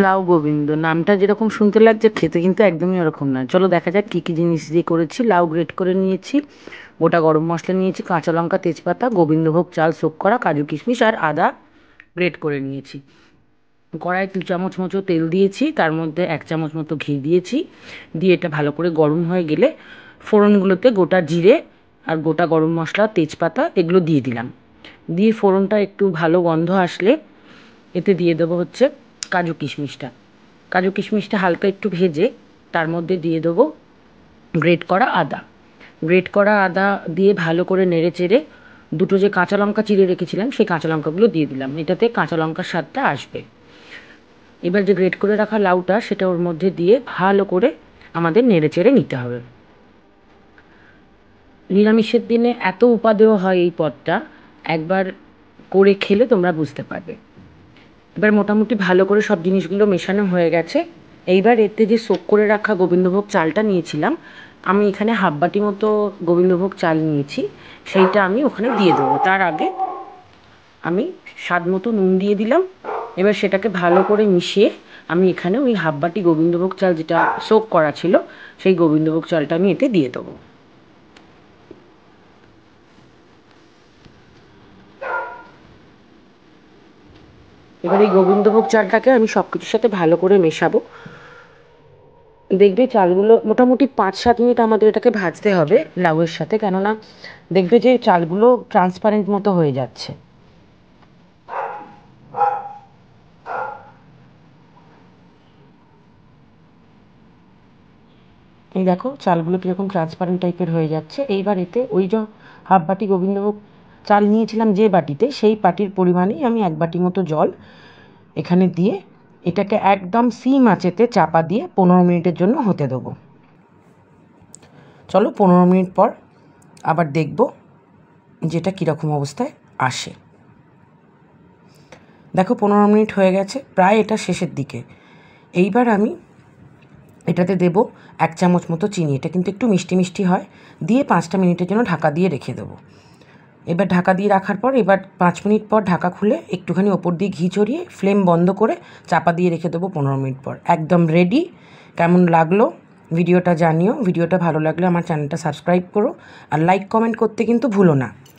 লাউ গোবিন্দ নামটা যেরকম শুনতে লাগছে খেতে কিন্তু একদমই ওরকম না। চলো দেখা যাক কী কী জিনিস দিয়ে করেছি। লাউ গ্রেট করে নিয়েছি, গোটা গরম মশলা নিয়েছি, কাঁচা লঙ্কা, তেজপাতা, গোবিন্দভোগ চাল সোক করা, কাজু কিশমিশ আর আদা গ্রেট করে নিয়েছি। কড়াই 2 চামচ মতো তেল দিয়েছি, তার মধ্যে 1 চামচ মতো ঘি দিয়েছি। দিয়ে এটা ভালো করে গরম হয়ে গেলে ফোড়নগুলোতে গোটা জিরে আর গোটা গরম মশলা, তেজপাতা এগুলো দিয়ে দিলাম। দিয়ে ফোড়নটা একটু ভালো গন্ধ আসলে এতে দিয়ে দেবো হচ্ছে কাজু কিশমিশটা। কাজু কিশমিশটা হালকা একটু ভেজে তার মধ্যে দিয়ে দেবো গ্রেট করা আদা। গ্রেট করা আদা দিয়ে ভালো করে নেড়ে চেড়ে দুটো যে কাঁচা লঙ্কা চিড়ে রেখেছিলাম সেই কাঁচা লঙ্কাগুলো দিয়ে দিলাম, এটাতে কাঁচা লঙ্কার স্বাদটা আসবে। এবার যে গ্রেট করে রাখা লাউটা সেটা ওর মধ্যে দিয়ে ভালো করে আমাদের নেড়ে চেড়ে নিতে হবে। নিরামিষের দিনে এত উপাদেয় হয় এই পদটা, একবার করে খেলে তোমরা বুঝতে পারবে। এবার মোটামুটি ভালো করে সব জিনিসগুলো মেশানো হয়ে গেছে। এইবার এতে যে সোক করে রাখা গোবিন্দভোগ চালটা নিয়েছিলাম, আমি এখানে হাফ বাটি মতো গোবিন্দভোগ চাল নিয়েছি, সেইটা আমি ওখানে দিয়ে দেবো। তার আগে আমি স্বাদ মতো নুন দিয়ে দিলাম। এবার সেটাকে ভালো করে মিশিয়ে আমি এখানে ওই হাফ বাটি গোবিন্দভোগ চাল যেটা সোক করা ছিল সেই গোবিন্দভোগ চালটা আমি এতে দিয়ে দেবো। এবার এই গোবিন্দভোগ চালটাকে আমি সব কিছুর সাথে ভালো করে মেশাবো। দেখবে চালগুলো মোটামুটি 5-7 মিনিট আমাদের এটাকে ভাজতে হবে লাউয়ের সাথে, কেননা দেখবে যে চালগুলো ট্রান্সপারেন্ট মতো হয়ে যাচ্ছে। এই দেখো চালগুলো কীরকম ট্রান্সপারেন্ট টাইপের হয়ে যাচ্ছে। এইবার এতে ওই যে হাফ বাটি গোবিন্দভোগ চাল নিয়েছিলাম যে বাটিতে, সেই বাটির পরিমাণেই আমি 1 বাটি মতো জল এখানে দিয়ে এটাকে একদম সিম আঁচেতে চাপা দিয়ে 15 মিনিটের জন্য হতে দেবো। চলো 15 মিনিট পর আবার দেখব যেটা কীরকম অবস্থায় আসে। দেখো 15 মিনিট হয়ে গেছে, প্রায় এটা শেষের দিকে। এইবার আমি এটাতে দেবো 1 চামচ মতো চিনি, এটা কিন্তু একটু মিষ্টি মিষ্টি হয়। দিয়ে 5টা মিনিটের জন্য ঢাকা দিয়ে রেখে দেবো। এবার ঢাকা দিয়ে রাখার পর এবার 5 মিনিট পর ঢাকা খুলে একটুখানি ওপর দিয়ে ঘি ছড়িয়ে ফ্লেম বন্ধ করে চাপা দিয়ে রেখে দেবো 15 মিনিট পর। একদম রেডি। কেমন লাগলো ভিডিওটা জানিও। ভিডিওটা ভালো লাগলে আমার চ্যানেলটা সাবস্ক্রাইব করো আর লাইক কমেন্ট করতে কিন্তু ভুলো না।